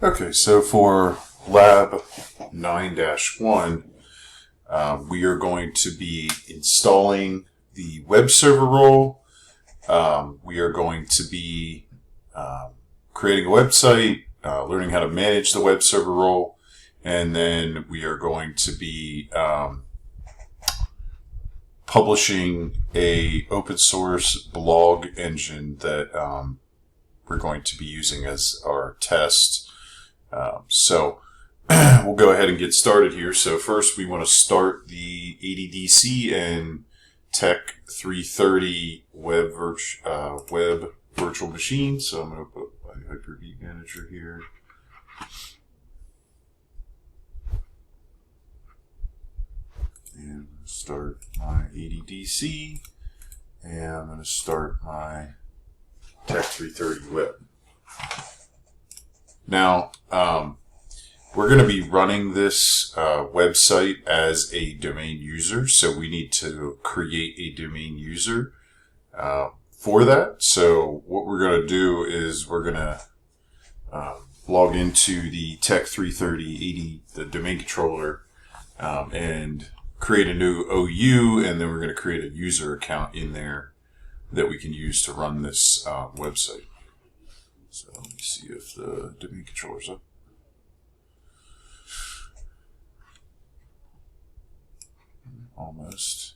Okay, so for Lab 9-1, we are going to be installing the web server role. We are going to be creating a website, learning how to manage the web server role, and then we are going to be publishing a open source blog engine that we're going to be using as our test. So we'll go ahead and get started here. So first we want to start the ADDC and TEC330 web virtual machine. So I'm going to put my Hyper-V manager here. And start my ADDC, and I'm going to start my TEC330 web. Now, we're going to be running this website as a domain user, so we need to create a domain user for that. So what we're going to do is we're going to log into the TEC330 the domain controller, and create a new OU, and then we're going to create a user account in there that we can use to run this website. So let me see if the domain controller's up. Almost.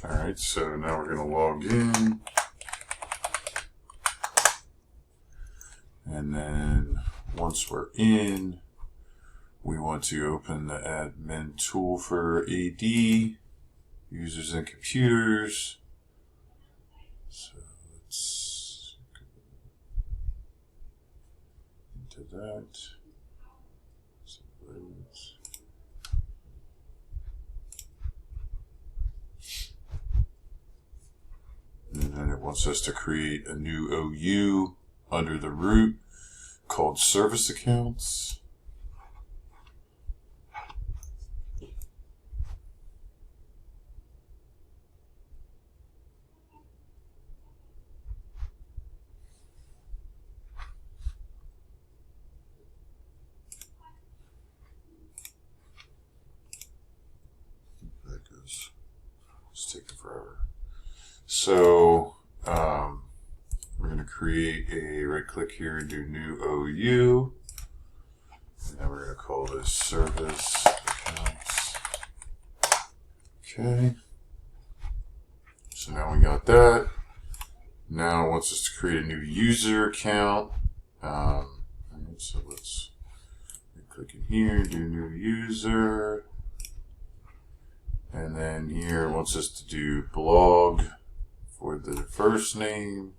Alright, so now we're going to log in, and then once we're in, we want to open the admin tool for AD, users and computers. So let's go into that. And then it wants us to create a new OU under the root called service accounts. That goes, it's taking forever. So we're going to create a right click here and do new OU, and then we're going to call this service accounts. Okay, so now we got that. Now it wants us to create a new user account. So let's right click in here, do new user, and then here it wants us to do blog for the first name,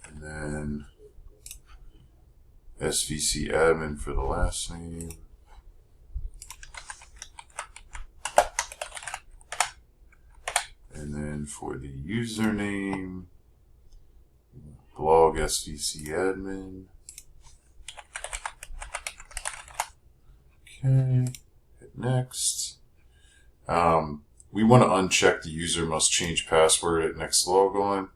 and then SVC admin for the last name. And then for the username, blog SVC admin. Okay, hit next. We want to uncheck the user must change password at next logon.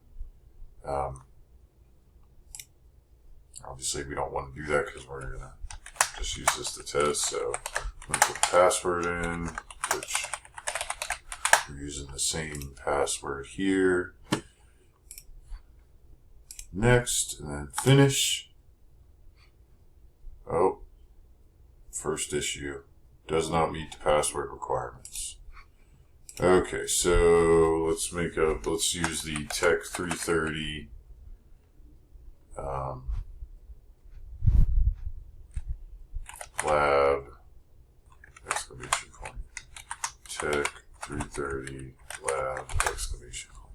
Obviously, we don't want to do that because we're going to just use this to test. So I'm going to put the password in, which we're using the same password here. Next, and then finish. Oh, first issue does not meet the password requirements. Okay, so let's use the TEC330 lab TEC330 lab exclamation point.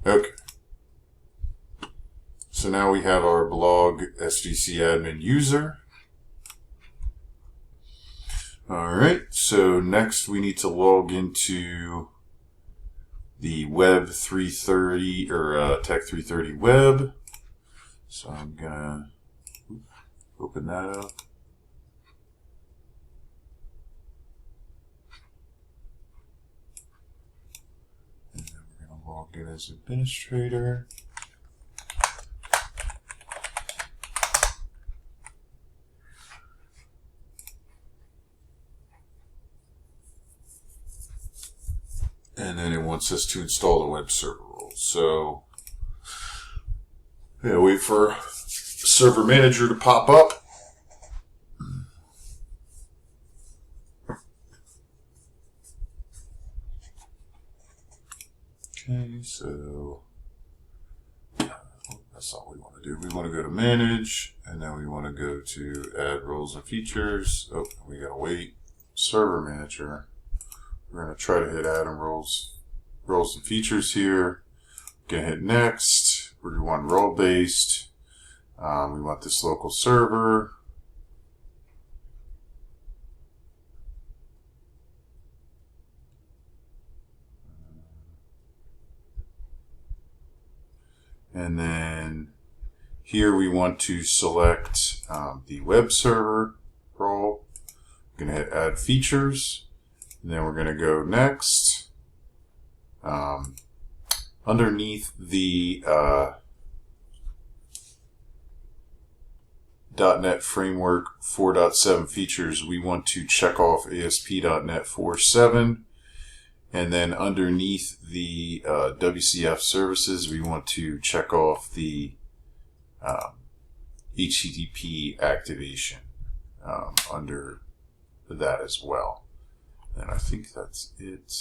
Okay. So now we have our blog SGC admin user. All right. So next we need to log into the Web 330 or TEC330 web. So I'm gonna open that up. And then we're gonna log in as administrator. And then it wants us to install the web server role. So, yeah, wait for server manager to pop up. Okay, so that's not what we want to do. We want to go to manage, and then we want to go to add roles and features. Oh, we gotta wait. Server manager. We're going to try to hit add and roles and features here. Going to hit next. We want role based. We want this local server. And then here we want to select the web server role. I'm going to hit add features. And then we're going to go next. Underneath the .NET Framework 4.7 features, we want to check off ASP.NET 4.7. And then underneath the WCF services, we want to check off the HTTP activation under that as well. And I think that's it.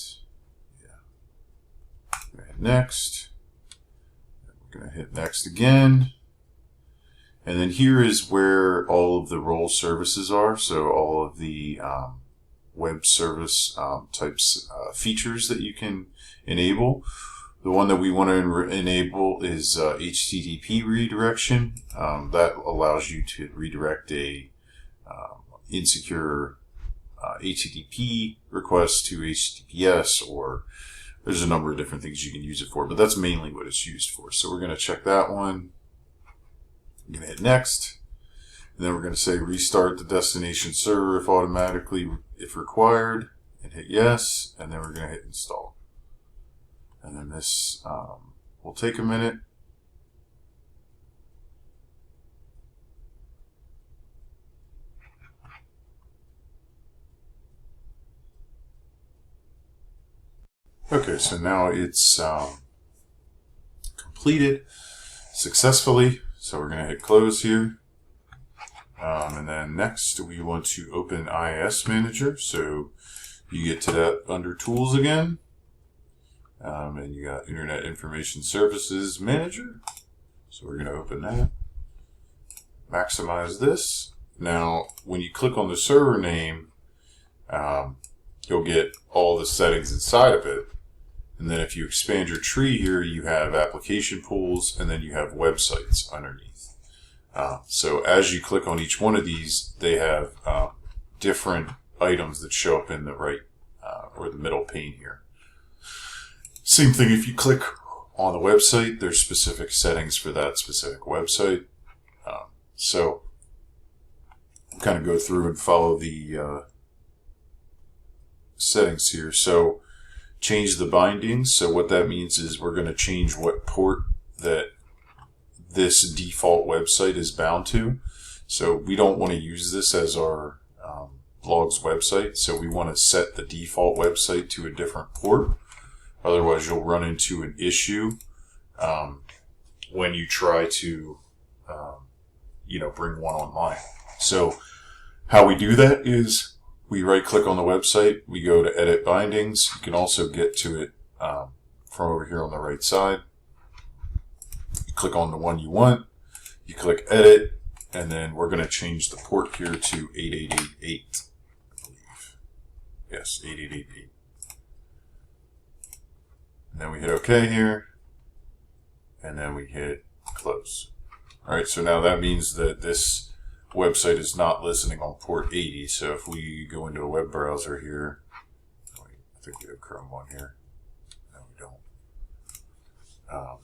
Yeah. We're going to hit next. We're going to hit next again. And then here is where all of the role services are. So all of the web service types features that you can enable. The one that we want to enable is HTTP redirection. That allows you to redirect a insecure HTTP request to HTTPS, or there's a number of different things you can use it for, but that's mainly what it's used for. So we're going to check that one. I'm going to hit next, and then we're going to say restart the destination server if required, and hit yes, and then we're going to hit install. And then this will take a minute. Okay, so now it's completed successfully. So we're going to hit close here. And then next we want to open IIS Manager. So you get to that under Tools again. And you got Internet Information Services Manager. So we're going to open that. Maximize this. Now, when you click on the server name, you'll get all the settings inside of it. And then if you expand your tree here, you have application pools, and then you have websites underneath. So as you click on each one of these, they have different items that show up in the right or the middle pane here. Same thing if you click on the website, there's specific settings for that specific website. So kind of go through and follow the settings here. So change the bindings. So what that means is we're going to change what port that this default website is bound to. So we don't want to use this as our blog's website. So we want to set the default website to a different port. Otherwise, you'll run into an issue when you try to, bring one online. So how we do that is we right-click on the website. We go to Edit Bindings. You can also get to it from over here on the right side. You click on the one you want. You click Edit, and then we're going to change the port here to 8888. I believe. Yes, 8888. And then we hit OK here. And then we hit close. All right, so now that means that this website is not listening on port 80. So if we go into a web browser here, I think we have Chrome on here. No, we don't.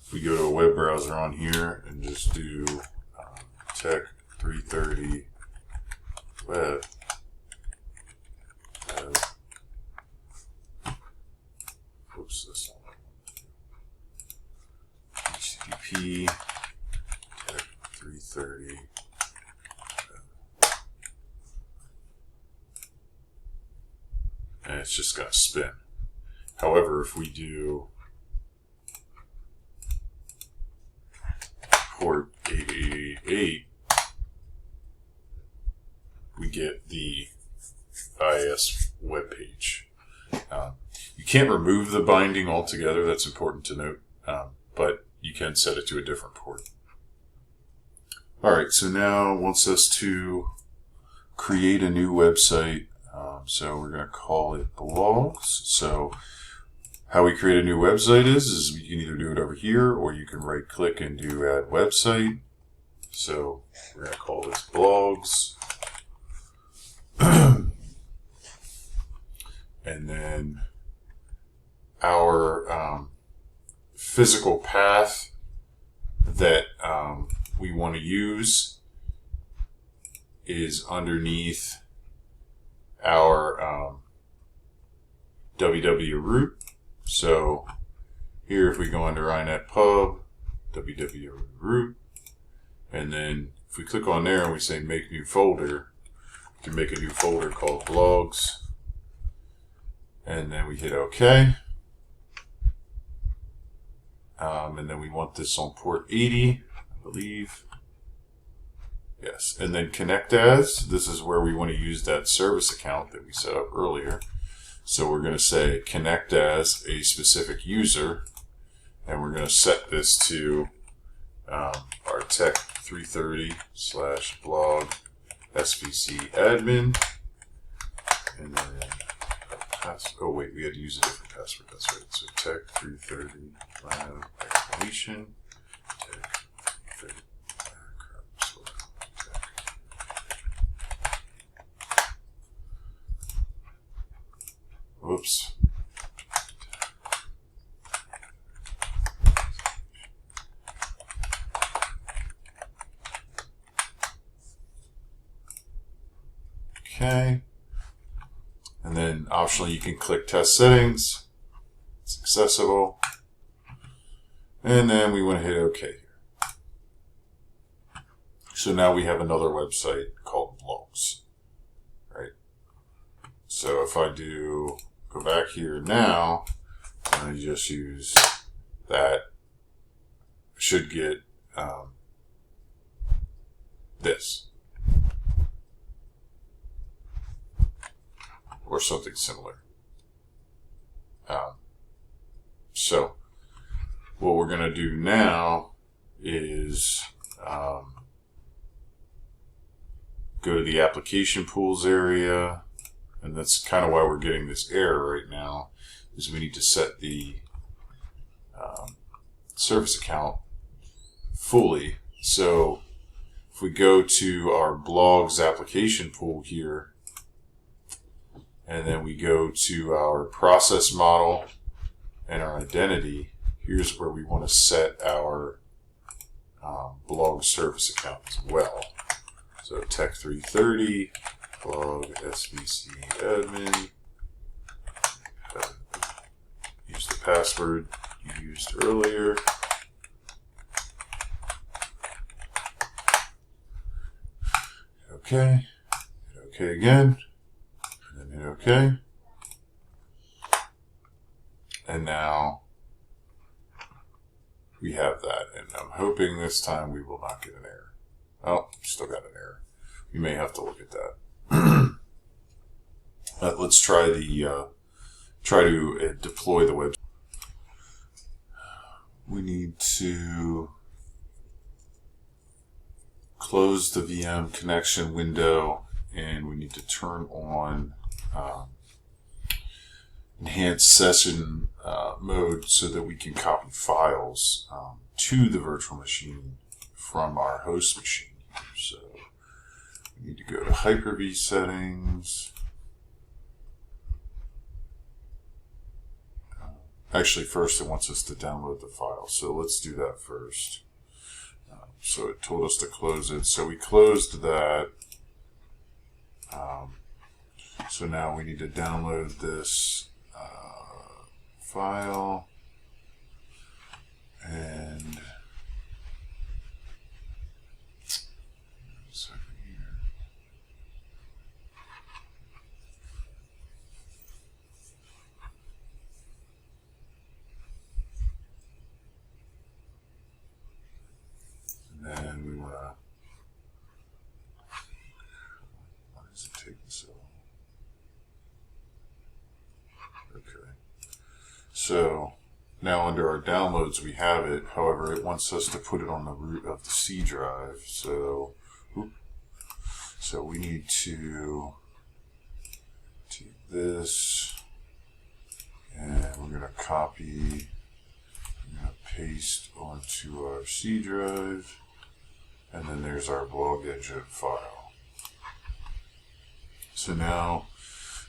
If we go to a web browser on here and just do TEC330 web, oops, that's not what I want to do. HTTP TEC330 and it's just going to spin. However, if we do port 888, we get the IIS web page. You can't remove the binding altogether, that's important to note, but you can set it to a different port. Alright, so now it wants us to create a new website. So we're going to call it blogs. So how we create a new website is you can either do it over here or you can right click and do add website. So we're going to call this blogs. And then our physical path that we want to use is underneath our www root. So here if we go under inet pub, www root, and then if we click on there and we say make new folder, we can make a new folder called blogs, and then we hit OK. And then we want this on port 80, I believe. Yes, and then connect as, this is where we want to use that service account that we set up earlier. So we're going to say connect as a specific user, and we're going to set this to our TEC330/blog svc admin, and then oh wait, we had to use a different password, that's right. So TEC330 lab exclamation TEC330. Whoops. Okay. And then optionally you can click test settings. It's accessible. And then we want to hit OK here. So now we have another website called blogs. Right? So if I do go back here now, and I just use that, I should get this. Or something similar. So what we're going to do now is go to the application pools area, and that's kind of why we're getting this error right now, is we need to set the service account fully. So if we go to our blogs application pool here, and then we go to our process model and our identity, here's where we want to set our blog service account as well. So TEC330 blog svc admin, use the password you used earlier. Okay, hit OK again. Okay, and now we have that, and I'm hoping this time we will not get an error. Oh, still got an error. We may have to look at that. Let's try the deploy the website. We need to close the VM connection window, and we need to turn on enhanced session mode so that we can copy files to the virtual machine from our host machine. So we need to go to Hyper-V settings. Actually, first it wants us to download the file, so let's do that first. So it told us to close it, so we closed that. So now we need to download this file, and then we want to, why does it take so long? Okay. So now under our downloads we have it, however it wants us to put it on the root of the C drive. So we need to take this, and we're going to copy, we're going to paste onto our C drive. And then there's our blog engine file. So now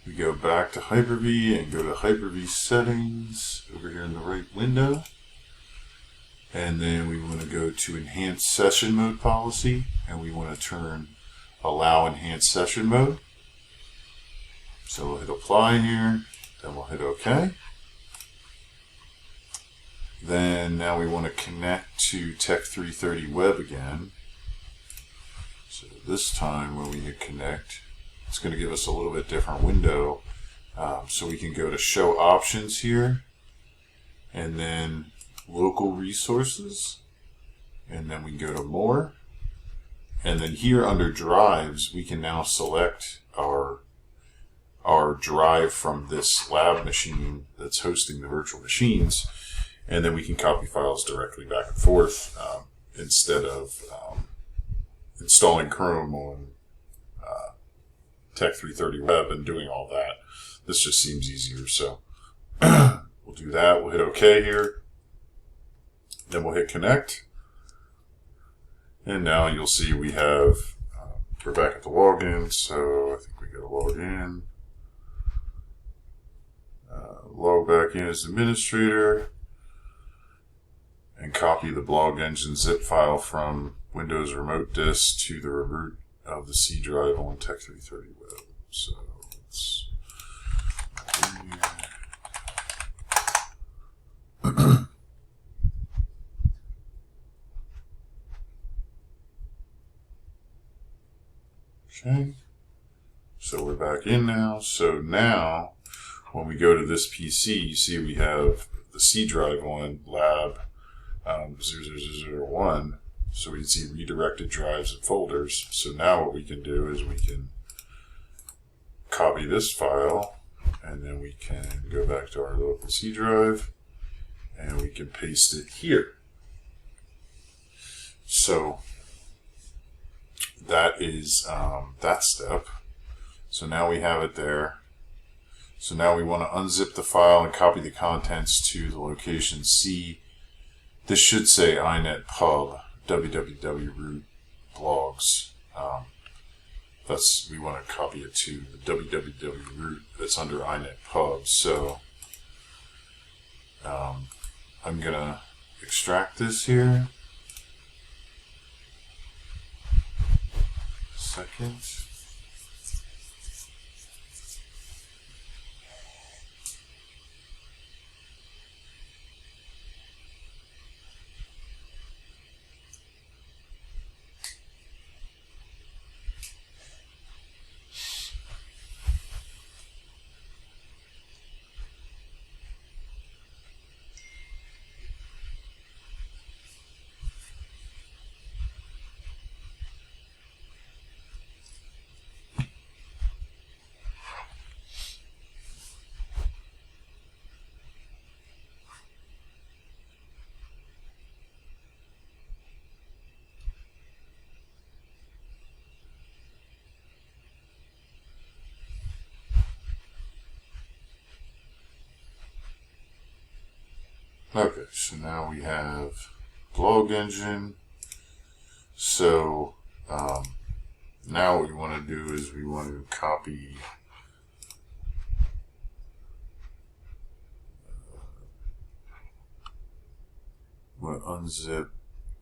we go back to Hyper-V and go to Hyper-V settings over here in the right window. And then we want to go to enhanced session mode policy, and we want to turn allow enhanced session mode. So we'll hit apply here, then we'll hit OK. Then now we want to connect to TEC330 web again. So this time when we hit connect, it's going to give us a little bit different window. So we can go to show options here, and then local resources, and then we can go to more. And then here under drives, we can now select our drive from this lab machine that's hosting the virtual machines, and then we can copy files directly back and forth instead of installing Chrome on TEC330 web and doing all that. This just seems easier, so we'll do that. We'll hit OK here. Then we'll hit connect. And now you'll see we have, we're back at the login, so I think we got to log in. Log back in as administrator and copy the blog engine zip file from Windows remote disk to the root of the C drive on TEC330 web. So let's okay. So we're back in now. So now when we go to this PC, you see we have the C drive on lab 00001. So we can see redirected drives and folders. So now what we can do is we can copy this file, and then we can go back to our local C drive, and we can paste it here. So that is that step. So now we have it there. So now we want to unzip the file and copy the contents to the location C. This should say inet pub www root blogs. We want to copy it to the www root that's under inet pub. So I'm gonna extract this here. Second. Okay, so now we have blog engine. So now what we want to do is we want to copy want to unzip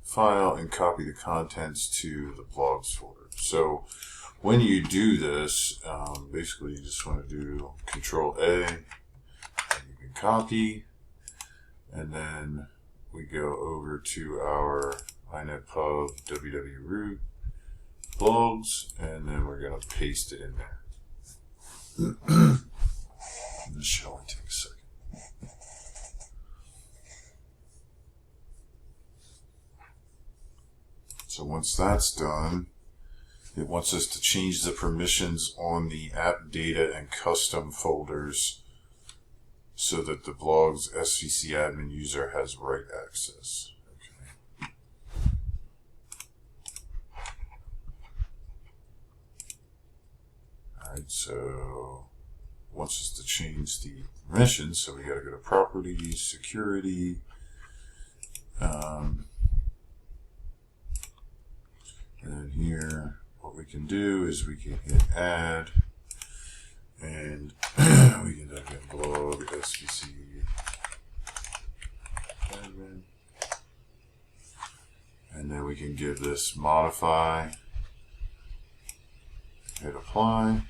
file and copy the contents to the blogs folder. So when you do this, basically you just want to do Control A, and you can copy, and then we go over to our inetpub www.root blogs, and then we're going to paste it in there. This should only take a second. So once that's done, it wants us to change the permissions on the app data and custom folders so that the blog's SVC admin user has write access. Okay. Alright, so it wants us to change the permissions, so we gotta go to properties, security, and then here, what we can do is we can hit add, and we can type in blog SVC admin, and then we can give this modify, hit apply.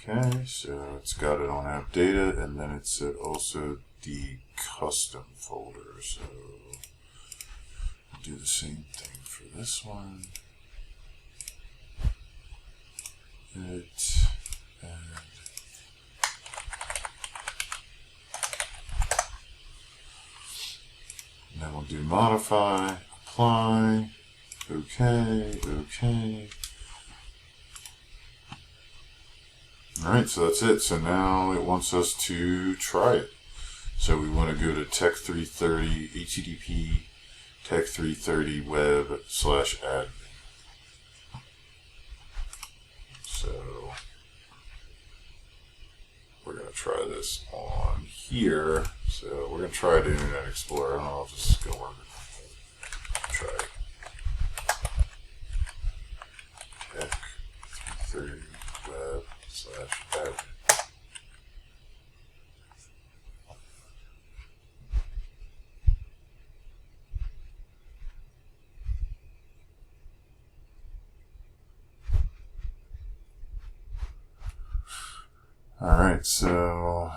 Okay, so it's got it on app data, and then it's also the custom folder. So we'll do the same thing for this one. Edit, add. And then we'll do modify, apply, okay, okay. Alright, so that's it. So now it wants us to try it. So we want to go to TEC330, HTTP TEC330 web/admin. So we're going to try this on here. So we're going to try it in Internet Explorer, and I'll just go over it. Try it. TEC330 web/admin. Alright, so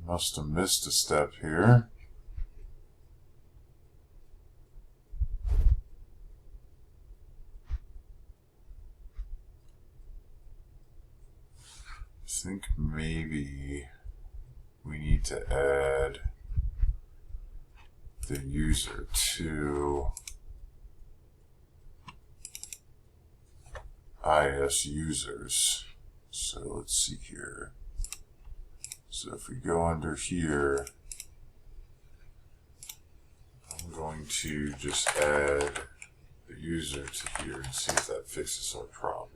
must have missed a step here. I think maybe we need to add the user to IS users. So let's see here. So if we go under here, I'm going to just add the user to here and see if that fixes our problem.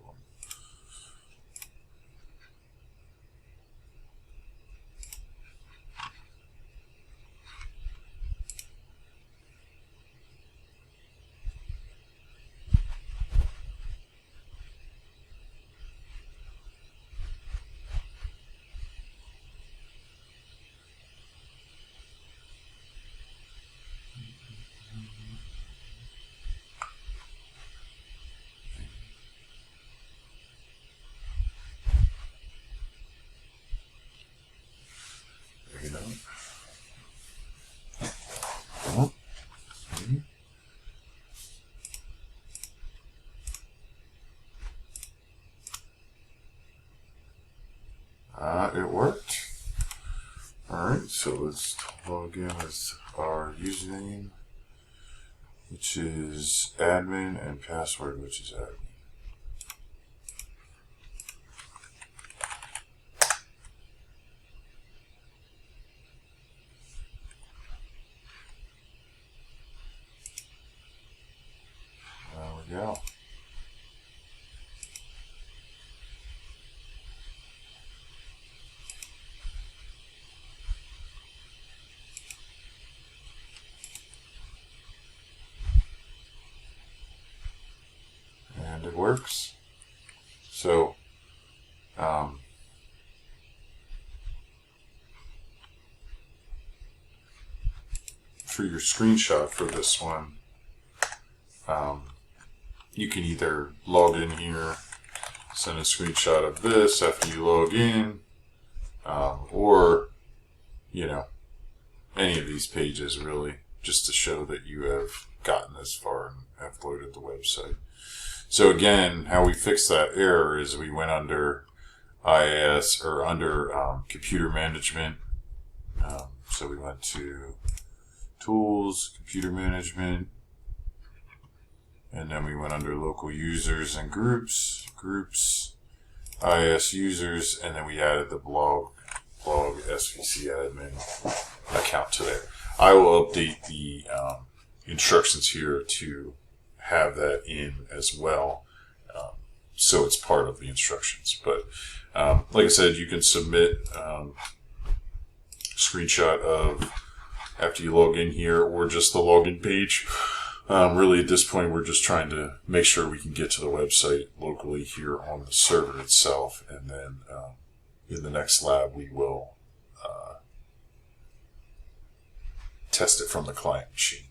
It worked. Alright, so let's log in with our username, which is admin, and password, which is admin. There we go. works. So, for your screenshot for this one, you can either log in here, send a screenshot of this after you log in, or, you know, any of these pages really, just to show that you have gotten this far and have loaded the website. So again, how we fixed that error is we went under IIS, or under computer management. So we went to Tools, Computer Management, and then we went under Local Users and Groups, IIS Users, and then we added the blog SVC admin account to there. I will update the instructions here to have that in as well, so it's part of the instructions. But like I said, you can submit screenshot of after you log in here, or just the login page. Really, at this point, we're just trying to make sure we can get to the website locally here on the server itself, and then in the next lab we will test it from the client machine.